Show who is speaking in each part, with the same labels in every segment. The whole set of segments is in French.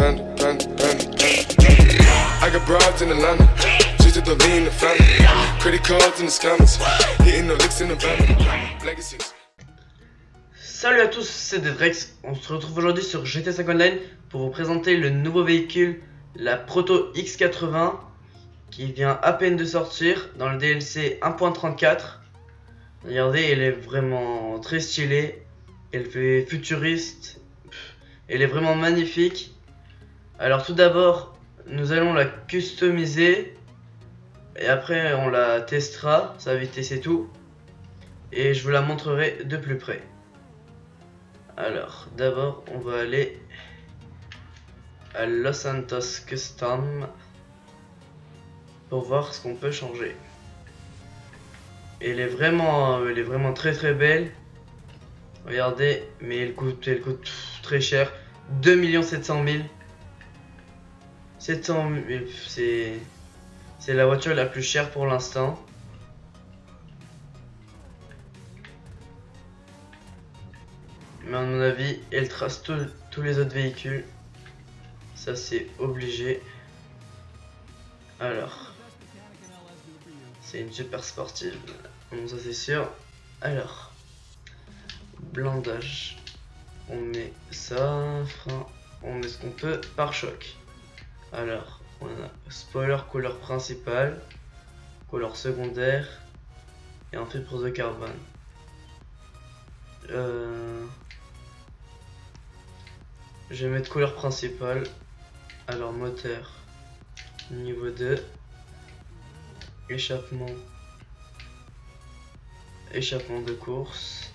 Speaker 1: panda, panda, panda, panda. I got broads in Atlanta, just to lean the family. Credit cards in the scammers, hitting the licks in the van. Legacies.
Speaker 2: Salut à tous, c'est Devrex. On se retrouve aujourd'hui sur GTA 5 Online pour vous présenter le nouveau véhicule, la Proto X80, qui vient à peine de sortir dans le DLC 1.34. Regardez, elle est vraiment très stylée, elle fait futuriste, elle est vraiment magnifique. Alors tout d'abord, nous allons la customiser et après on la testera, sa vitesse et tout, et je vous la montrerai de plus près. Alors d'abord on va aller à Los Santos Custom pour voir ce qu'on peut changer. Elle est vraiment très belle. Regardez, mais elle coûte très cher. 2 700 000. 700 000, c'est la voiture la plus chère pour l'instant. Mais à mon avis, elle trace tous les autres véhicules. Ça c'est obligé. Alors, c'est une super sportive. Bon, ça c'est sûr. Alors, blindage. On met ça, frein. On met ce qu'on peut, pare-choc. Alors, on a spoiler couleur principale, couleur secondaire et un filtre de carbone. Je vais mettre couleur principale. Alors moteur niveau 2, échappement de course,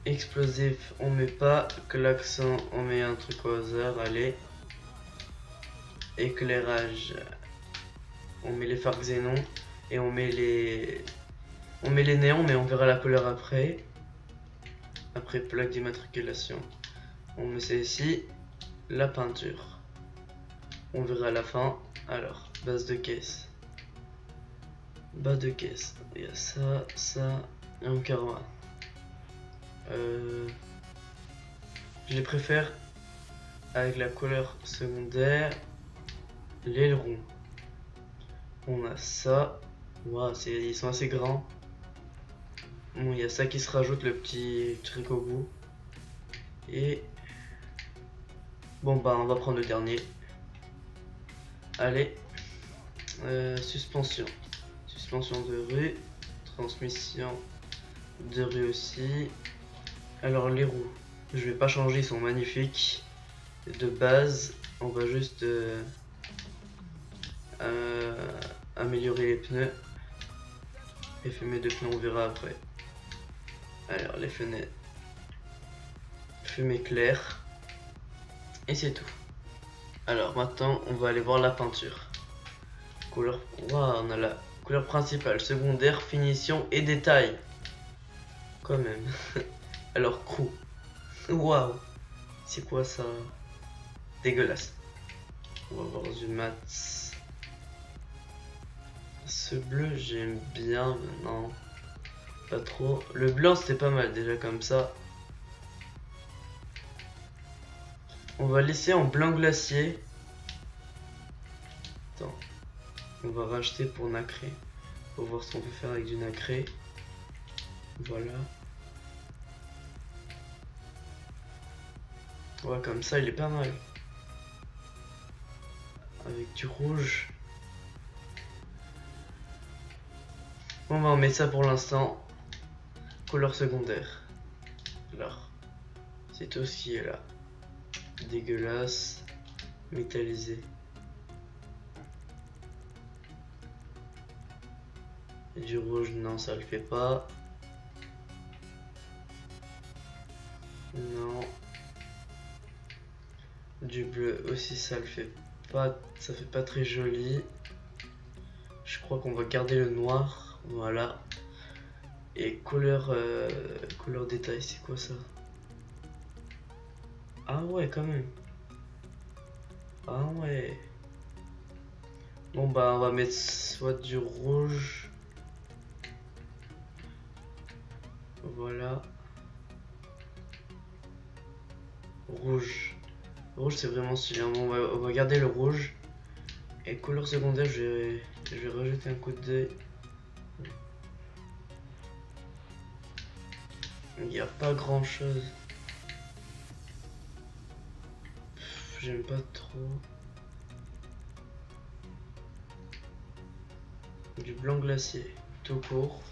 Speaker 2: explosif on met pas, klaxon on met un truc au hasard, allez, éclairage on met les phares xénon et on met les néons, mais on verra la couleur après plaque d'immatriculation on met celle-ci, la peinture on verra à la fin. Alors base de caisse, bas de caisse, il y a ça et encore un. Je les préfère avec la couleur secondaire. L'aileron, on a ça. Waouh, ils sont assez grands. Bon, il y a ça qui se rajoute, le petit truc au bout. Et bon bah on va prendre le dernier. Allez, suspension de rue, transmission de rue aussi. Alors les roues, je vais pas changer, ils sont magnifiques. De base, on va juste améliorer les pneus. Les fumées de pneus on verra après. Alors les fenêtres, fumée claire. Et c'est tout. Alors maintenant on va aller voir la peinture. Couleur, waouh, on a la couleur principale, secondaire, finition et détail. Quand même. Alors crew. Waouh. C'est quoi ça? Dégueulasse. On va voir du mat. Ce bleu j'aime bien, non. Pas trop. Le blanc c'était pas mal déjà comme ça. On va laisser en blanc glacier. Attends. On va racheter pour nacré. Pour voir ce qu'on peut faire avec du nacré. Voilà. Ouais, comme ça il est pas mal. Avec du rouge. Bon bah on met ça pour l'instant. Couleur secondaire. Alors. C'est tout ce qui est là. Dégueulasse. Métallisé. Du rouge, non, ça le fait pas. Non. Du bleu aussi, ça le fait pas. Ça fait pas très joli. Je crois qu'on va garder le noir. Voilà. Et couleur détail, c'est quoi ça? Ah ouais, quand même. Ah ouais. Bon bah on va mettre soit du rouge. Voilà. Rouge. Rouge c'est vraiment stylé, hein. Bon, on va garder le rouge. Et couleur secondaire, je vais rajouter un coup d'œil. Il n'y a pas grand chose. J'aime pas trop. Du blanc glacier, tout court.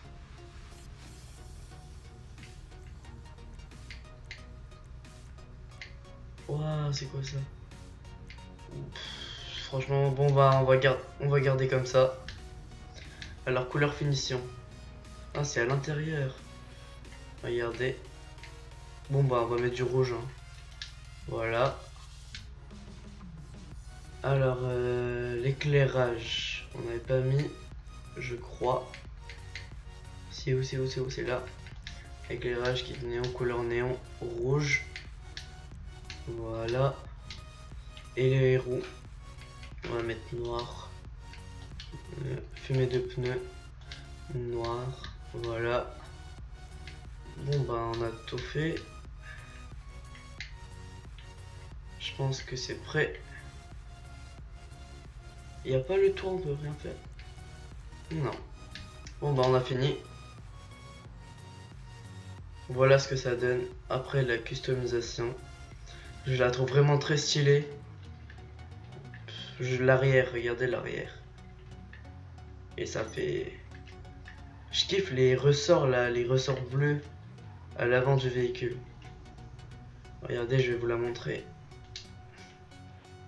Speaker 2: Waouh, c'est quoi ça? Franchement, bon, on va garder comme ça. Alors, couleur finition. Ah, c'est à l'intérieur. Regardez. Bon, bah, on va mettre du rouge. Hein. Voilà. Alors, l'éclairage. On n'avait pas mis, je crois. C'est où, c'est là. Éclairage qui est néon, couleur néon rouge. Voilà. Et les roues. On va mettre noir. Fumée de pneus. Noir. Voilà. Bon bah on a tout fait. Je pense que c'est prêt. Il n'y a pas le toit, on peut rien faire. Non. Bon bah on a fini. Voilà ce que ça donne après la customisation. Je la trouve vraiment très stylée. L'arrière, regardez l'arrière. Et ça fait... Je kiffe les ressorts là, les ressorts bleus à l'avant du véhicule. Regardez, je vais vous la montrer.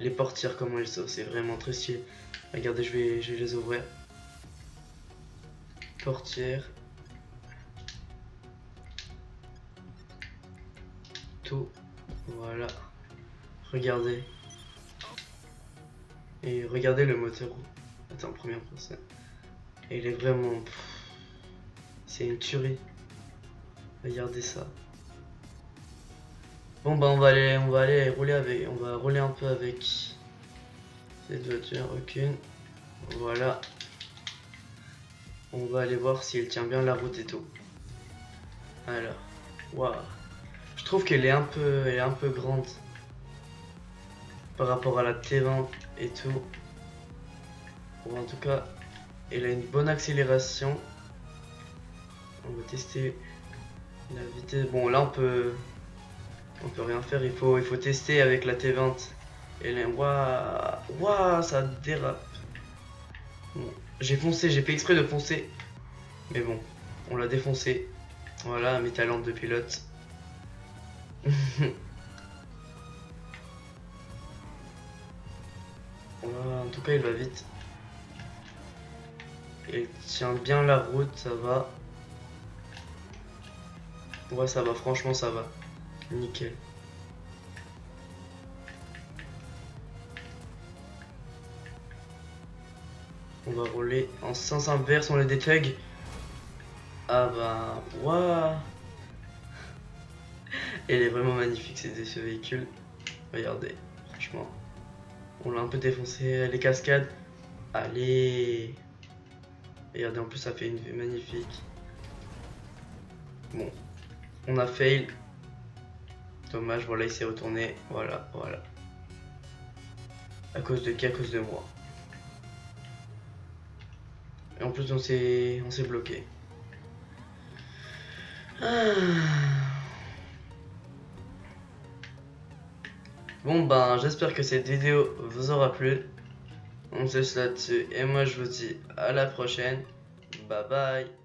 Speaker 2: Les portières, comment elles sont, c'est vraiment très stylé. Regardez, je vais les ouvrir. Portières. Tout. Voilà. Regardez. Et regardez le moteur. Attends, première personne. Et il est vraiment... C'est une tuerie. Regardez ça. Bon bah on va aller rouler avec. On va rouler un peu avec cette voiture. Aucune. Voilà. On va aller voir si elle tient bien la route et tout. Alors. Waouh. Je trouve qu'elle est un peu grande. Par rapport à la T20 et tout. Bon, en tout cas, elle a une bonne accélération. On va tester la vitesse. Bon là on peut rien faire. Il faut tester avec la T20. Elle est... Waouh, ça dérape. Bon, j'ai foncé, j'ai fait exprès de foncer. Mais bon, on l'a défoncé. Voilà, mes talents de pilote. En tout cas, il va vite. Il tient bien la route, ça va. Ouais, ça va, franchement, ça va. Nickel. On va rouler en sens inverse, on a des tugs. Ah bah, waouh. Elle est vraiment magnifique, ce véhicule. Regardez, franchement. On l'a un peu défoncé, les cascades. Allez. Regardez, en plus ça fait une vue magnifique. Bon, on a fail. Dommage, voilà, il s'est retourné. Voilà. À cause de qui? À cause de moi. Et en plus on s'est bloqué. Bon ben j'espère que cette vidéo vous aura plu. On se laisse là-dessus et moi je vous dis à la prochaine. Bye bye.